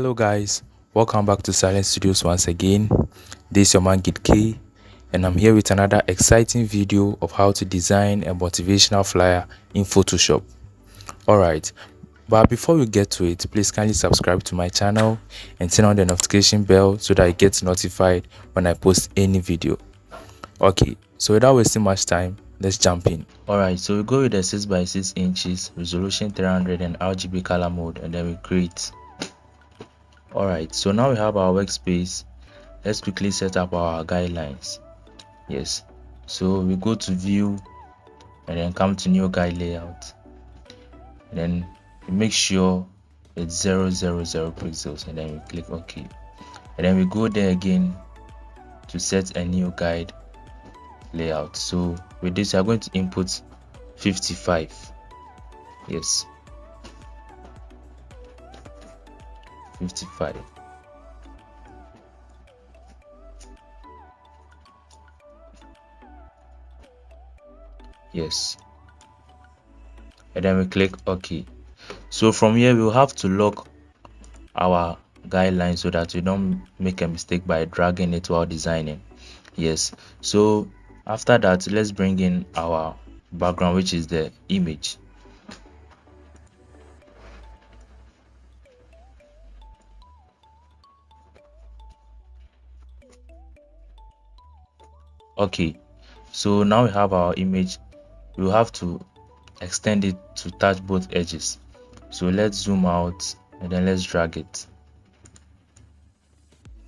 Hello guys, welcome back to Silent Studios once again. This is your man Gid K, and I'm here with another exciting video of how to design a motivational flyer in Photoshop. Alright, but before we get to it, please kindly subscribe to my channel and turn on the notification bell so that you get notified when I post any video. Okay, so without wasting much time, let's jump in. Alright, so we go with the 6x6 inches, resolution 300 and RGB color mode, and then we create. Alright, so now we have our workspace. Let's quickly set up our guidelines. Yes, so we go to view and then come to new guide layout, and then we make sure it's 000 pixels, and then we click OK, and then we go there again to set a new guide layout. So with this, we are going to input 55. Yes, 55. Yes, and then we click OK. So from here we'll have to lock our guidelines so that we don't make a mistake by dragging it while designing. Yes, so after that, let's bring in our background, which is the image. Okay, so now we have our image. We'll have to extend it to touch both edges. So let's zoom out and then let's drag it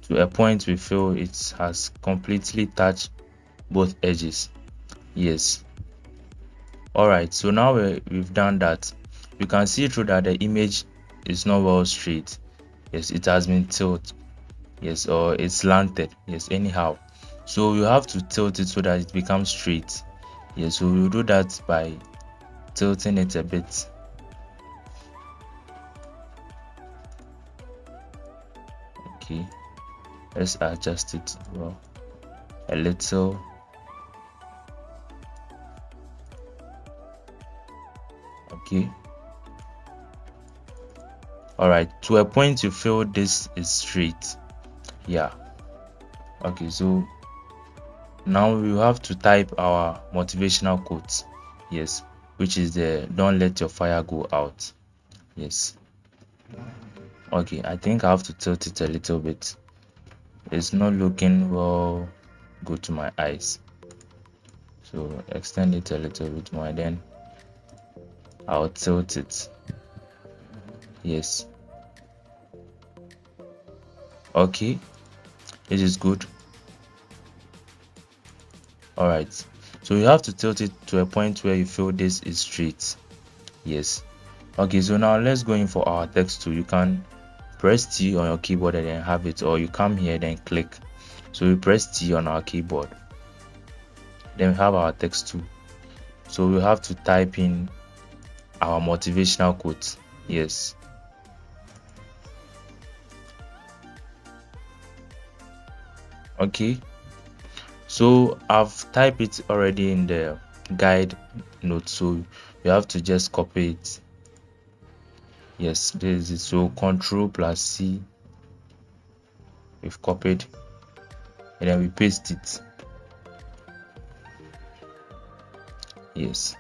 to a point we feel it has completely touched both edges. Yes. Alright, so now we've done that. You can see through that the image is not well straight. Yes, it has been tilted. Yes, or it's slanted. Yes, anyhow. So you have to tilt it so that it becomes straight. Yes, so we'll do that by tilting it a bit. Okay, let's adjust it well a little. Okay, all right, to a point you feel this is straight. Yeah, okay, so now we have to type our motivational quotes. Yes, which is the "don't let your fire go out." Yes, okay, I think I have to tilt it a little bit. It's not looking well good to my eyes, so extend it a little bit more, then I'll tilt it. Yes, okay, this is good. All right, so you have to tilt it to a point where you feel this is straight. Yes, okay, so now let's go in for our text tool. You can press T on your keyboard and then have it, or you come here then click. So we press T on our keyboard, then we have our text tool. So we have to type in our motivational quote. Yes, okay, so I've typed it already in the guide note, so you have to just copy it. Yes, this is it. So Control plus C, we've copied, and then we paste it. Yes,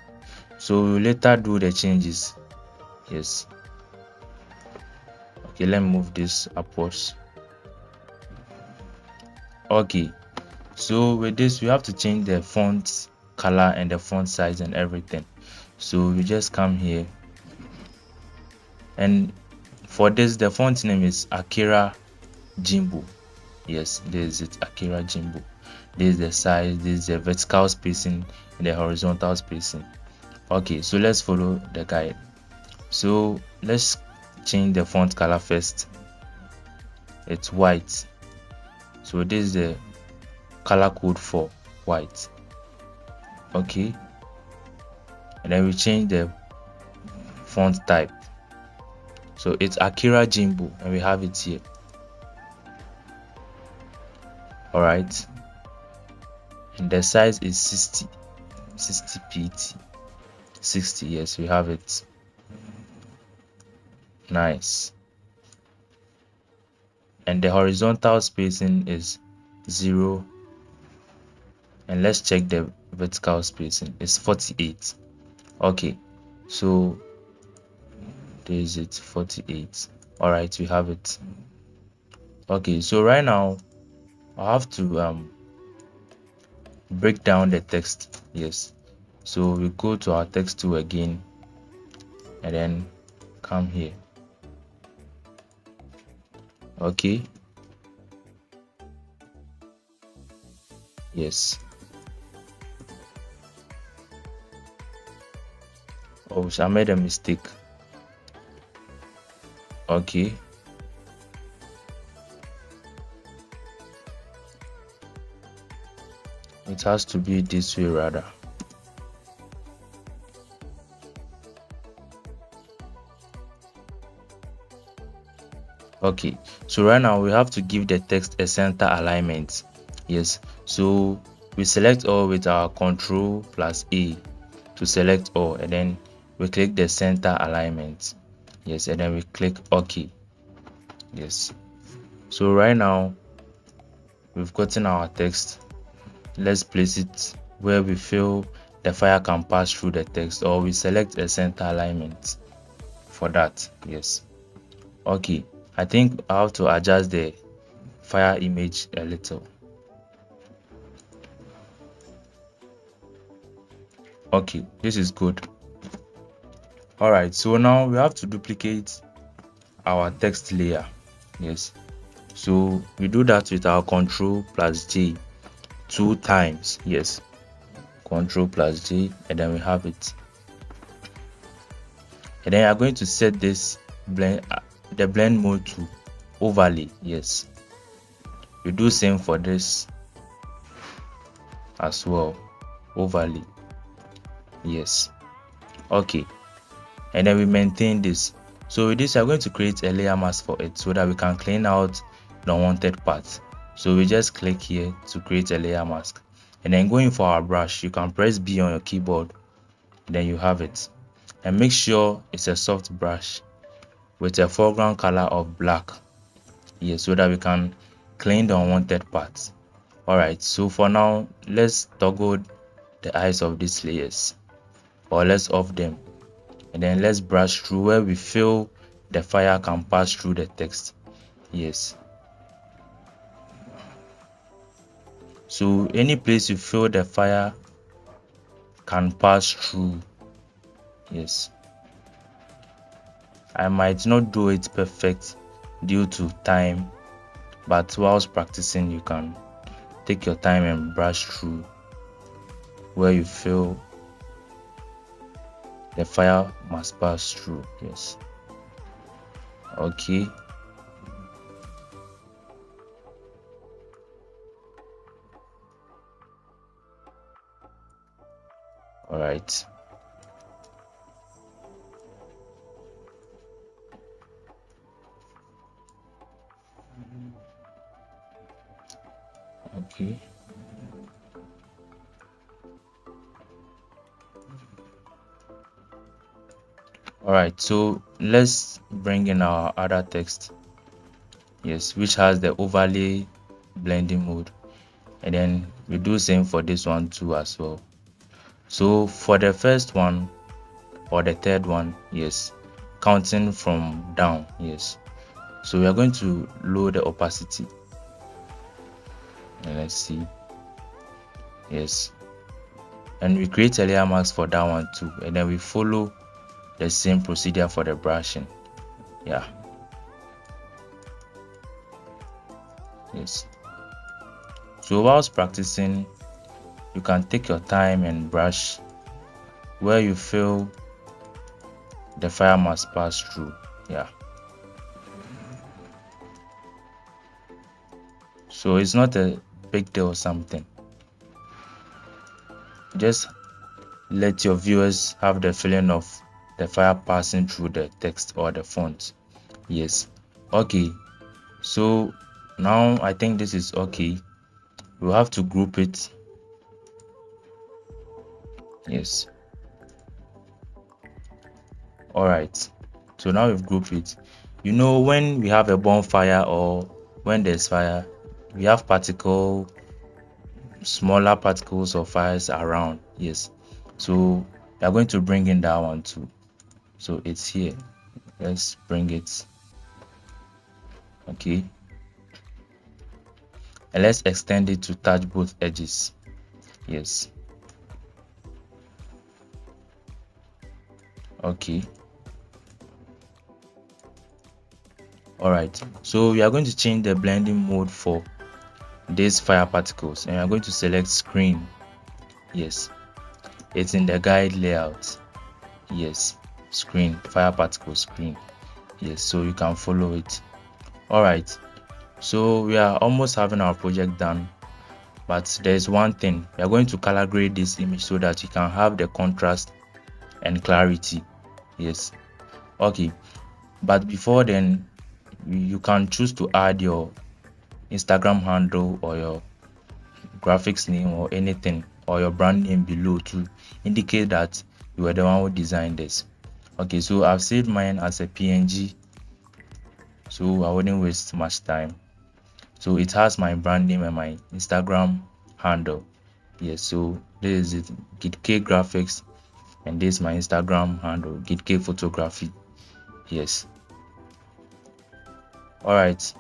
so we'll later do the changes. Yes, okay, let me move this upwards. Okay, so with this we have to change the font color and the font size and everything. So we just come here, and for this the font name is Akira Jimbo. Yes, this is it, Akira Jimbo. This is the size, this is the vertical spacing and the horizontal spacing. Okay, so let's follow the guide. So let's change the font color first. It's white, so this is the color code for white. Okay, and then we change the font type, so it's Akira Jimbo and we have it here. All right, and the size is 60 pt. 60, yes, we have it. Nice. and the horizontal spacing is 0, and let's check the vertical spacing. It's 48. Okay, so there is it, 48. All right, we have it. Okay, so right now I have to break down the text. Yes, so we go to our text tool again and then come here. Okay, yes. Oh, so I made a mistake. Okay, it has to be this way rather. Okay, so right now we have to give the text a center alignment. Yes, so we select all with our Control plus A to select all, and then we click the center alignment. Yes, and then we click OK. Yes, so right now we've gotten our text. Let's place it where we feel the fire can pass through the text, or we select a center alignment for that. Yes, okay, I think I have to adjust the fire image a little. Okay, this is good. All right, so now we have to duplicate our text layer. Yes, so we do that with our Control plus J 2 times. Yes, Control plus J, and then we have it. And then I'm going to set this the blend mode to overlay. Yes, we do same for this as well, overlay. Yes, okay, and then we maintain this. So with this, I'm going to create a layer mask for it so that we can clean out the unwanted parts. So we just click here to create a layer mask, and then going for our brush, you can press B on your keyboard, then you have it. And make sure it's a soft brush with a foreground color of black. Yes, so that we can clean the unwanted parts. Alright, so for now, let's toggle the eyes of these layers, or let's off them, and then let's brush through where we feel the fire can pass through the text. Yes, so any place you feel the fire can pass through. Yes, I might not do it perfect due to time, but whilst practicing you can take your time and brush through where you feel the fire must pass through. Yes, okay, all right, okay, all right, so let's bring in our other text. Yes, which has the overlay blending mode, and then we do same for this one too as well. So for the first one or the third one, yes, counting from down. Yes, so we are going to lower the opacity, and let's see. Yes, and we create a layer mask for that one too, and then we follow the same procedure for the brushing. Yeah, yes, so whilst practicing you can take your time and brush where you feel the fire must pass through. Yeah, so it's not a big deal or something. Just let your viewers have the feeling of the fire passing through the text or the font. Yes, okay, so now I think this is okay. We'll have to group it. Yes, all right, so now we've grouped it. You know, when we have a bonfire or when there's fire, we have smaller particles of fires around. Yes, so we are going to bring in that one too. So it's here. Let's bring it. Okay, and let's extend it to touch both edges. Yes. Okay. All right, so we are going to change the blending mode for these fire particles, and we are going to select screen. Yes, it's in the guide layout. Yes, screen, fire particle screen. Yes, so you can follow it. All right, so we are almost having our project done, but there's one thing. We are going to color grade this image so that you can have the contrast and clarity. Yes. Okay, but before then, you can choose to add your Instagram handle or your graphics name or anything, or your brand name below to indicate that you were the one who designed this. Okay, so I've saved mine as a PNG, so I wouldn't waste much time. So it has my brand name and my Instagram handle. Yes, so this is it, GitK Graphics, and this is my Instagram handle, GitK Photography. Yes. All right,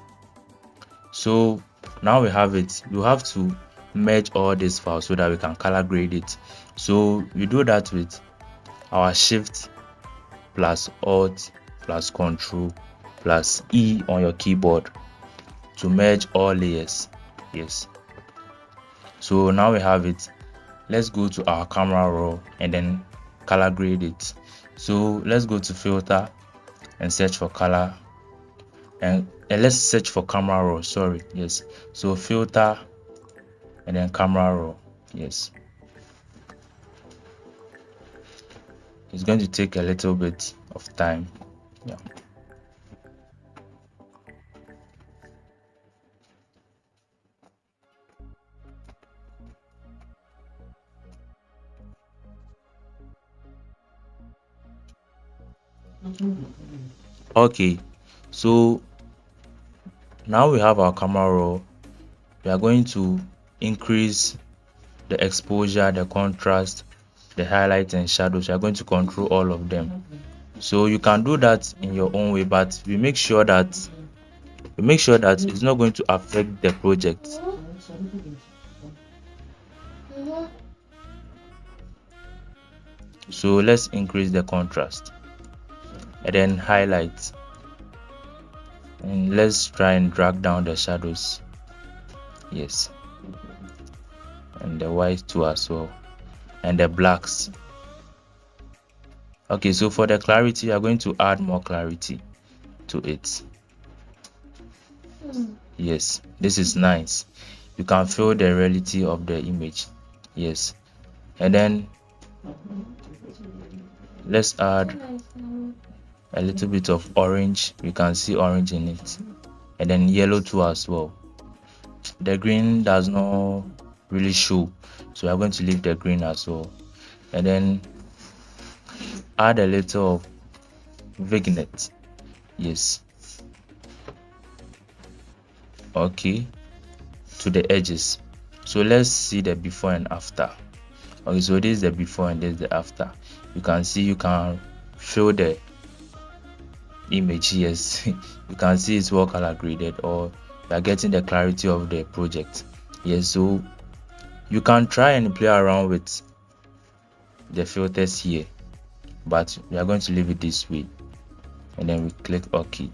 so now we have it. You have to merge all these files so that we can color grade it. So we do that with our Shift plus Alt plus Control plus E on your keyboard to merge all layers. Yes, so now we have it. Let's go to our camera raw and then color grade it. So let's go to filter and search for color, and let's search for camera raw. Sorry. Yes, so filter and then camera raw. Yes, it's going to take a little bit of time. Yeah. Okay, so now we have our camera raw. We are going to increase the exposure, the contrast, the highlights and shadows. You are going to control all of them. So you can do that in your own way, but we make sure that it's not going to affect the project. So let's increase the contrast and then highlights, and let's try and drag down the shadows. Yes, and the white too as well, and the blacks. Okay, so for the clarity, we are going to add more clarity to it. Yes, this is nice. You can feel the reality of the image. Yes, and then let's add a little bit of orange. You can see orange in it, and then yellow too as well. The green does not really show, so I'm going to leave the green as well, and then add a little of vignette. Yes, okay, to the edges. So let's see the before and after. Okay, so this is the before and this is the after. You can see, you can feel the image. Yes, you can see it's well color graded, or you are getting the clarity of the project. Yes, so you can try and play around with the filters here, but we are going to leave it this way, and then we click OK.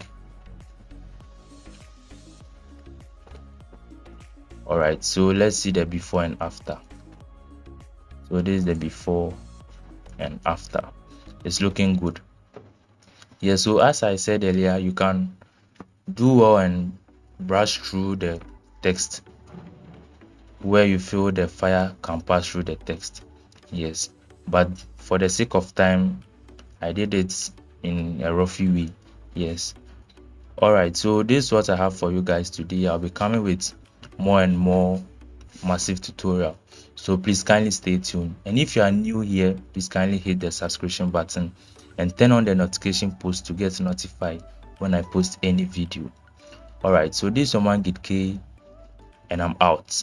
All right, so let's see the before and after. So this is the before and after. It's looking good. Yeah, so as I said earlier, you can do well and brush through the text where you feel the fire can pass through the text. Yes, but for the sake of time, I did it in a roughy way. Yes. All right, so this is what I have for you guys today. I'll be coming with more and more massive tutorial, so please kindly stay tuned. And if you are new here, please kindly hit the subscription button and turn on the notification post to get notified when I post any video. All right, so this is your man Git K, and I'm out.